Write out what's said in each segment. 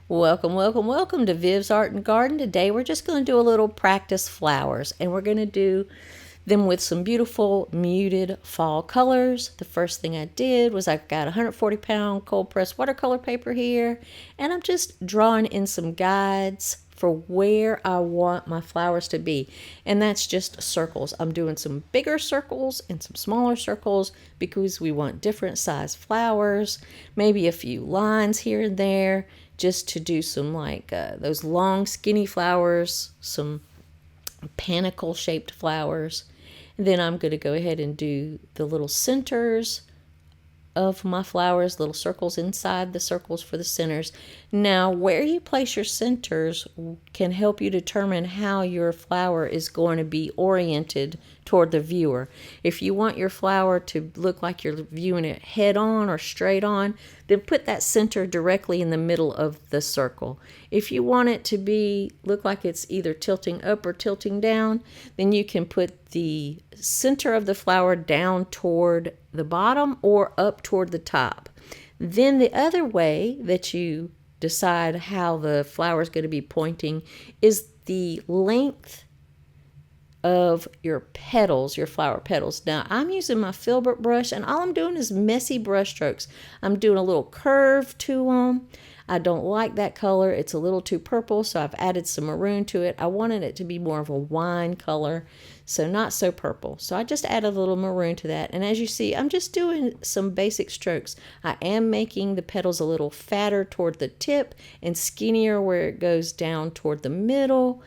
Welcome, welcome, welcome to Viv's Art and Garden. Today we're just going to do a little practice flowers, and we're going to do them with some beautiful muted fall colors. The first thing I did was I've got 140-pound cold pressed watercolor paper here, and I'm just drawing in some guides for where I want my flowers to be. And that's just circles. I'm doing some bigger circles and some smaller circles because we want different size flowers, maybe a few lines here and there, just to do some those long skinny flowers, some panicle shaped flowers. And then I'm going to go ahead and do the little centers of my flowers, little circles inside the circles for the centers. Now, where you place your centers can help you determine how your flower is going to be oriented toward the viewer. If you want your flower to look like you're viewing it head on or straight on, then put that center directly in the middle of the circle. If you want it to look like it's either tilting up or tilting down, then you can put the center of the flower down toward the bottom or up toward the top. Then the other way that you decide how the flower is going to be pointing is the length of your petals, your flower petals. Now I'm using my filbert brush, and all I'm doing is messy brush strokes. I'm doing a little curve to them. I don't like that color. It's a little too purple, so I've added some maroon to it. I wanted it to be more of a wine color, so not so purple. So I just added a little maroon to that. And as you see, I'm just doing some basic strokes. I am making the petals a little fatter toward the tip and skinnier where it goes down toward the middle,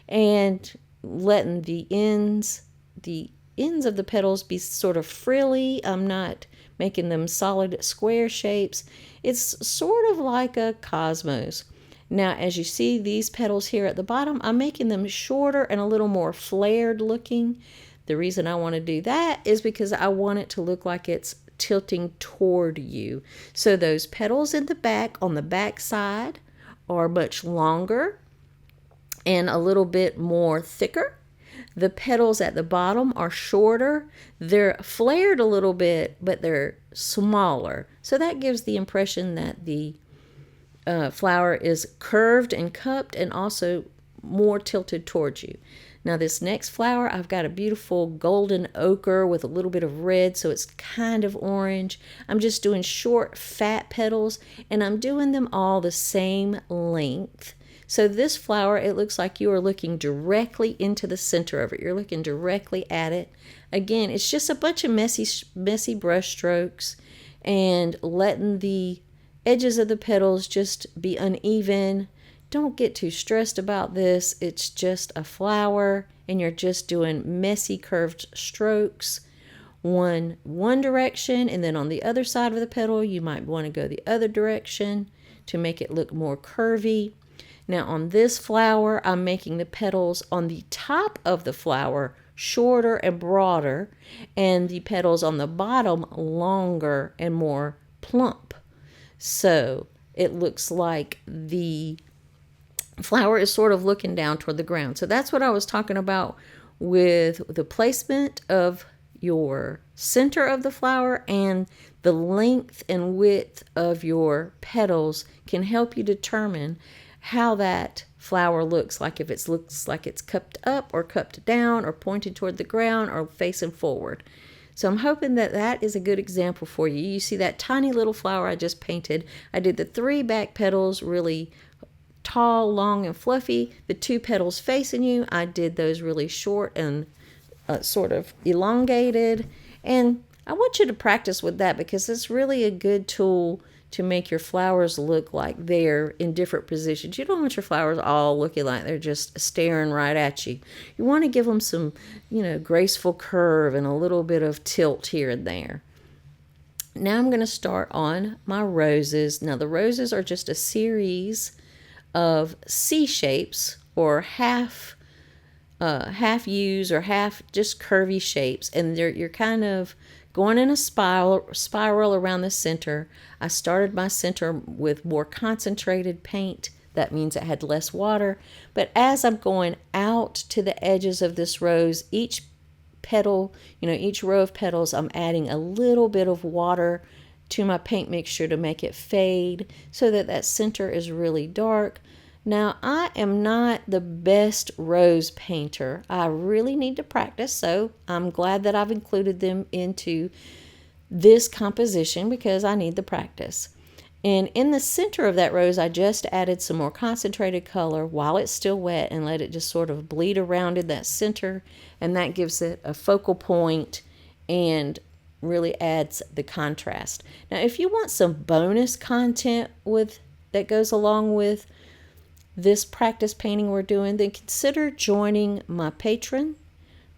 and letting the ends of the petals be sort of frilly. I'm not making them solid square shapes. It's sort of like a cosmos. Now, as you see these petals here at the bottom, I'm making them shorter and a little more flared looking. The reason I want to do that is because I want it to look like it's tilting toward you. So those petals in the back, on the back side, are much longer and a little bit more thicker. The petals at the bottom are shorter. They're flared a little bit, but they're smaller. So that gives the impression that the flower is curved and cupped and also more tilted towards you. Now this next flower, I've got a beautiful golden ochre with a little bit of red, so it's kind of orange. I'm just doing short, fat petals, and I'm doing them all the same length. So this flower, it looks like you are looking directly into the center of it. You're looking directly at it. Again, it's just a bunch of messy brush strokes and letting the edges of the petals just be uneven. Don't get too stressed about this. It's just a flower, and you're just doing messy curved strokes. One direction, and then on the other side of the petal, you might want to go the other direction to make it look more curvy. Now on this flower, I'm making the petals on the top of the flower shorter and broader, and the petals on the bottom longer and more plump. So it looks like the flower is sort of looking down toward the ground. So that's what I was talking about with the placement of your center of the flower, and the length and width of your petals can help you determine how that flower looks like, if it looks like it's cupped up or cupped down or pointed toward the ground or facing forward. So I'm hoping that that is a good example for you. You see that tiny little flower I just painted. I did the 3 back petals really tall, long, and fluffy. The 2 petals facing you, I did those really short and sort of elongated. And I want you to practice with that because it's really a good tool to make your flowers look like they're in different positions. You don't want your flowers all looking like they're just staring right at you. You want to give them some, graceful curve and a little bit of tilt here and there. Now I'm going to start on my roses. Now the roses are just a series of C shapes, or half U's or half just curvy shapes, and you're kind of going in a spiral around the center. I started my center with more concentrated paint. That means it had less water. But as I'm going out to the edges of this rose, each petal, each row of petals, I'm adding a little bit of water to my paint mixture to make it fade so that that center is really dark. Now, I am not the best rose painter. I really need to practice, so I'm glad that I've included them into this composition because I need the practice. And in the center of that rose, I just added some more concentrated color while it's still wet and let it just sort of bleed around in that center, and that gives it a focal point and really adds the contrast. Now, if you want some bonus content that goes along with this practice painting we're doing, then consider joining my Patreon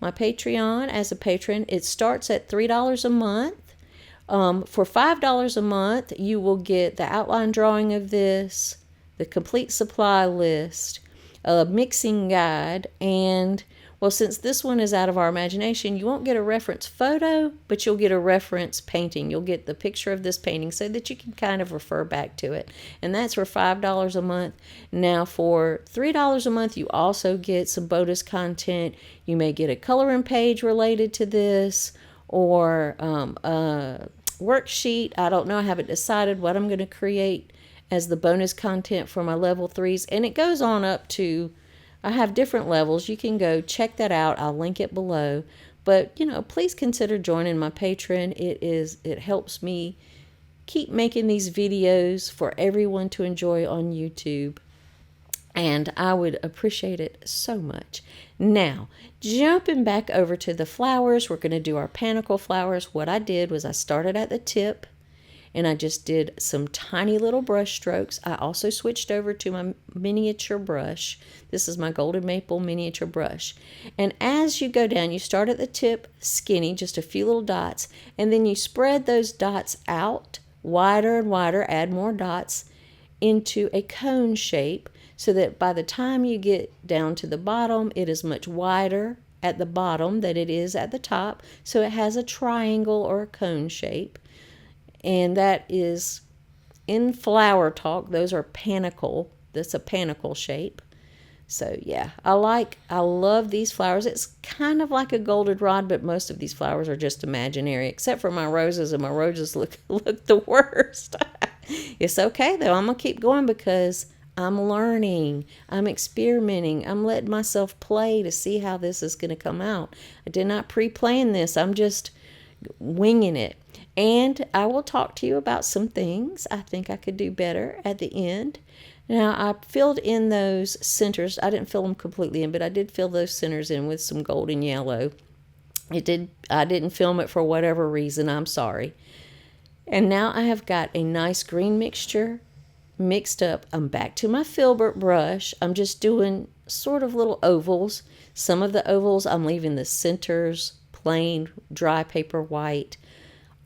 as a patron. It starts at $3 a month. For $5 a month, you will get the outline drawing of this, the complete supply list, a mixing guide, and, well, since this one is out of our imagination, you won't get a reference photo, but you'll get a reference painting. You'll get the picture of this painting so that you can kind of refer back to it. And that's for $5 a month. Now, for $3 a month, you also get some bonus content. You may get a coloring page related to this, or a worksheet. I don't know. I haven't decided what I'm going to create as the bonus content for my level 3s. And it goes on up to, I have different levels. You can go check that out. I'll link it below. But, please consider joining my Patreon. It helps me keep making these videos for everyone to enjoy on YouTube. And I would appreciate it so much. Now, jumping back over to the flowers, we're going to do our panicle flowers. What I did was I started at the tip, and I just did some tiny little brush strokes. I also switched over to my miniature brush. This is my golden maple miniature brush. And as you go down, you start at the tip skinny, just a few little dots, and then you spread those dots out wider and wider, add more dots into a cone shape so that by the time you get down to the bottom, it is much wider at the bottom than it is at the top. So it has a triangle or a cone shape. And that is, in flower talk, those are panicle. That's a panicle shape. So yeah, I love these flowers. It's kind of like a goldenrod, but most of these flowers are just imaginary, except for my roses, and my roses look the worst. It's okay though. I'm gonna keep going because I'm learning, I'm experimenting, I'm letting myself play to see how this is going to come out. I did not pre-plan this. I'm just winging it. And I will talk to you about some things I think I could do better at the end. Now, I filled in those centers. I didn't fill them completely in, but I did fill those centers in with some golden yellow. I didn't film it for whatever reason. I'm sorry. And now I have got a nice green mixture mixed up. I'm back to my filbert brush. I'm just doing sort of little ovals. Some of the ovals I'm leaving the centers plain dry paper white.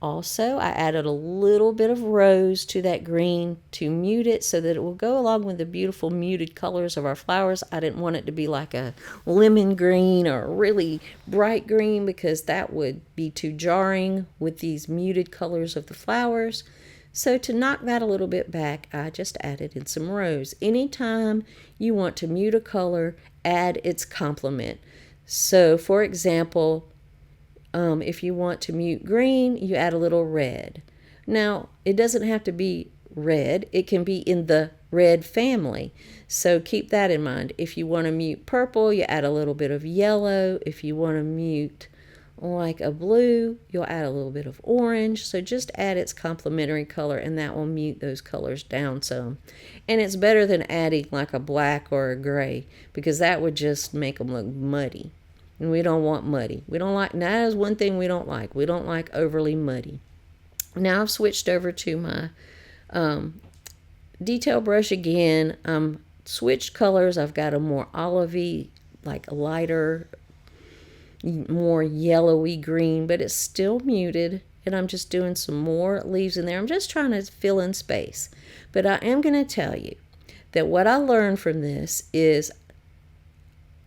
Also, I added a little bit of rose to that green to mute it so that it will go along with the beautiful muted colors of our flowers. I didn't want it to be like a lemon green or a really bright green because that would be too jarring with these muted colors of the flowers. So to knock that a little bit back, I just added in some rose. Anytime you want to mute a color, add its complement. So for example, if you want to mute green, you add a little red. Now, it doesn't have to be red. It can be in the red family. So keep that in mind. If you want to mute purple, you add a little bit of yellow. If you want to mute like a blue, you'll add a little bit of orange. So just add its complementary color, and that will mute those colors down some. And it's better than adding like a black or a gray, because that would just make them look muddy. And we don't want muddy. We don't like, that is one thing we don't like. We don't like overly muddy. Now I've switched over to my detail brush again. Switched colors. I've got a more olivey, like a lighter, more yellowy green, but it's still muted. And I'm just doing some more leaves in there. I'm just trying to fill in space. But I am going to tell you that what I learned from this is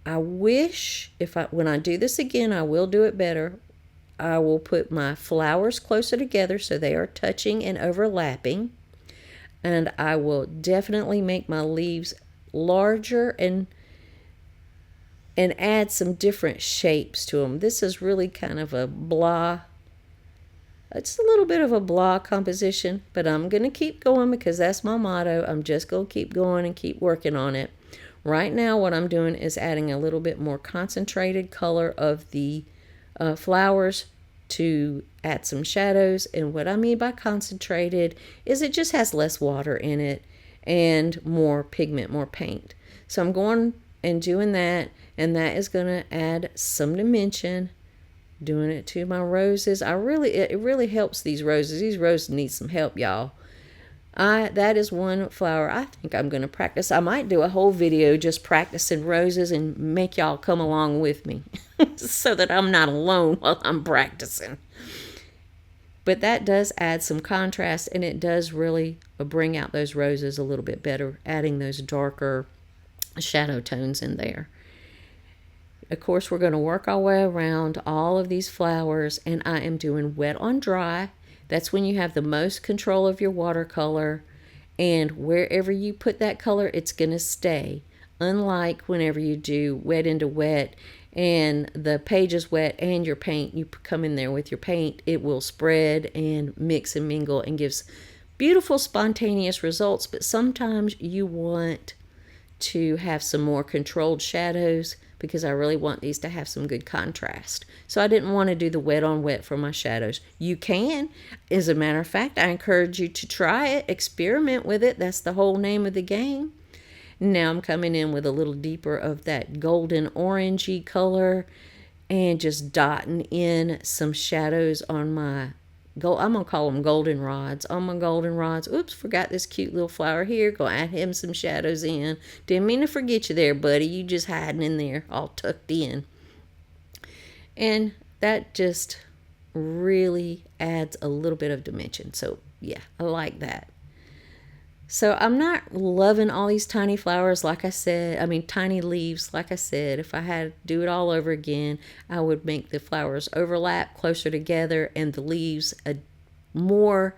I wish when I do this again, I will do it better. I will put my flowers closer together so they are touching and overlapping. And I will definitely make my leaves larger and add some different shapes to them. This is really kind of a It's a little bit of a blah composition, but I'm going to keep going because that's my motto. I'm just going to keep going and keep working on it. Right now, what I'm doing is adding a little bit more concentrated color of the flowers to add some shadows. And what I mean by concentrated is it just has less water in it and more pigment, more paint. So I'm going and doing that, and that is going to add some dimension. Doing it to my roses. It really helps these roses. These roses need some help, y'all. That is one flower I think I'm going to practice. I might do a whole video just practicing roses and make y'all come along with me so that I'm not alone while I'm practicing. But that does add some contrast, and it does really bring out those roses a little bit better, adding those darker shadow tones in there. Of course, we're going to work our way around all of these flowers, and I am doing wet on dry. That's when you have the most control of your watercolor, and wherever you put that color, it's going to stay. Unlike whenever you do wet into wet and the page is wet and your paint, you come in there with your paint, it will spread and mix and mingle and gives beautiful spontaneous results. But sometimes you want to have some more controlled shadows because I really want these to have some good contrast. So I didn't want to do the wet on wet for my shadows. You can. As a matter of fact, I encourage you to try it, experiment with it. That's the whole name of the game. Now I'm coming in with a little deeper of that golden orangey color and just dotting in some shadows on my I'm going to call them golden rods. On my golden rods. Oops, forgot this cute little flower here. Go add him some shadows in. Didn't mean to forget you there, buddy. You just hiding in there, all tucked in. And that just really adds a little bit of dimension. So, yeah, I like that. So I'm not loving all these tiny flowers, like I said. I mean, tiny leaves, like I said. If I had to do it all over again, I would make the flowers overlap closer together and the leaves a more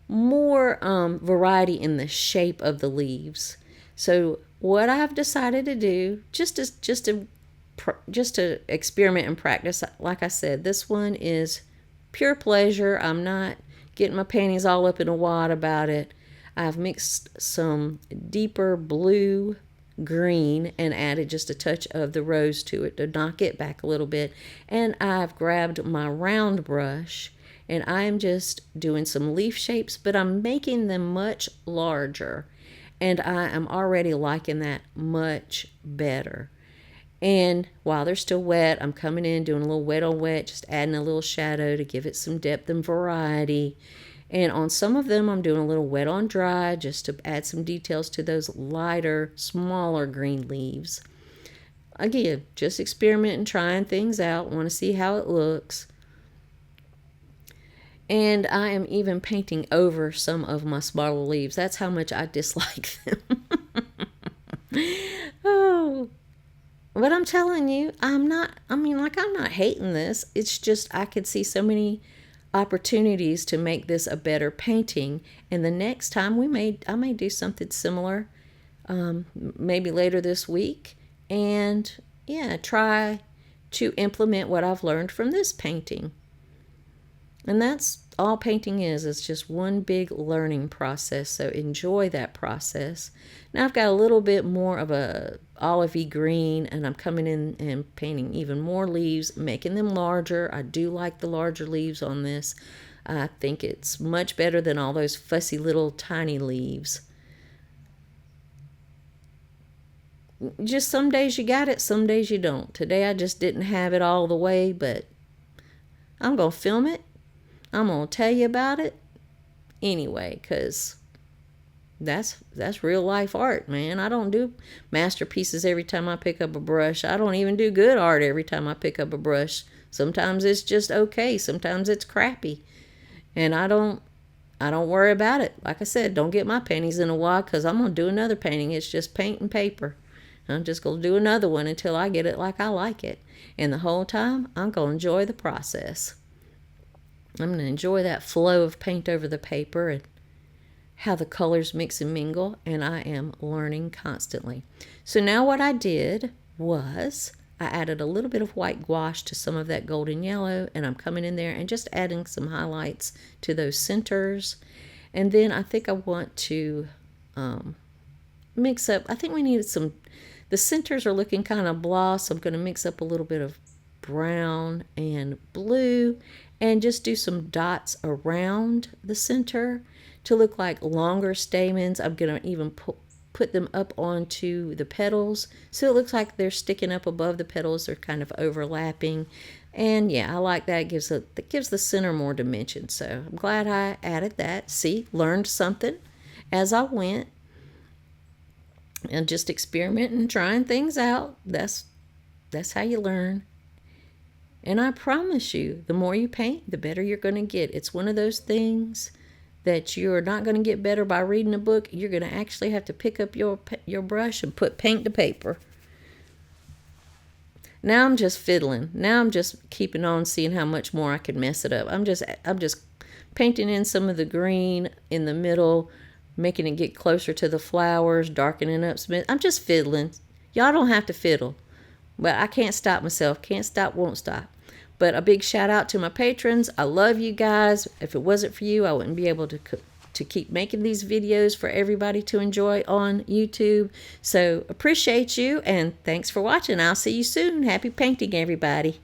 variety in the shape of the leaves. So what I've decided to do, just to experiment and practice, like I said, this one is pure pleasure. I'm not getting my panties all up in a wad about it. I've mixed some deeper blue green and added just a touch of the rose to it to knock it back a little bit. And I've grabbed my round brush and I'm just doing some leaf shapes, but I'm making them much larger. And I am already liking that much better. And while they're still wet, I'm coming in doing a little wet on wet, just adding a little shadow to give it some depth and variety. And on some of them, I'm doing a little wet on dry just to add some details to those lighter, smaller green leaves. Again, just experimenting, trying things out. Want to see how it looks. And I am even painting over some of my smaller leaves. That's how much I dislike them. Oh. But I'm telling you, I'm not hating this. It's just I could see so many opportunities to make this a better painting, and the next time I may do something similar, maybe later this week, and yeah, try to implement what I've learned from this painting. And that's all painting is. It's just one big learning process, so enjoy that process. Now I've got a little bit more of a olivey green, and I'm coming in and painting even more leaves, making them larger. I do like the larger leaves on this. I think it's much better than all those fussy little tiny leaves. Just some days you got it, some days you don't. Today I just didn't have it all the way, but I'm going to film it. I'm going to tell you about it anyway, because that's real life art, man. I don't do masterpieces every time I pick up a brush. I don't even do good art every time I pick up a brush. Sometimes it's just okay. Sometimes it's crappy. And I don't worry about it. Like I said, don't get my panties in a wad, because I'm going to do another painting. It's just paint and paper. I'm just going to do another one until I get it like I like it. And the whole time, I'm going to enjoy the process. I'm going to enjoy that flow of paint over the paper and how the colors mix and mingle, and I am learning constantly. So now what I did was I added a little bit of white gouache to some of that golden yellow, and I'm coming in there and just adding some highlights to those centers. And then I think I want to mix up, I think we needed some, the centers are looking kind of blah, so I'm going to mix up a little bit of brown and blue and just do some dots around the center to look like longer stamens. I'm going to even put them up onto the petals so it looks like they're sticking up above the petals. They're kind of overlapping. And yeah, I like that. It gives the center more dimension. So I'm glad I added that. See, learned something as I went. And just experimenting and trying things out. That's how you learn. And I promise you, the more you paint, the better you're going to get. It's one of those things that you're not going to get better by reading a book. You're going to actually have to pick up your brush and put paint to paper. Now I'm just fiddling. Now I'm just keeping on, seeing how much more I can mess it up. I'm just painting in some of the green in the middle, making it get closer to the flowers, darkening up some. I'm just fiddling. Y'all don't have to fiddle. But I can't stop myself. Can't stop, won't stop. But a big shout out to my patrons. I love you guys. If it wasn't for you, I wouldn't be able to keep making these videos for everybody to enjoy on YouTube. So appreciate you, and thanks for watching. I'll see you soon. Happy painting, everybody.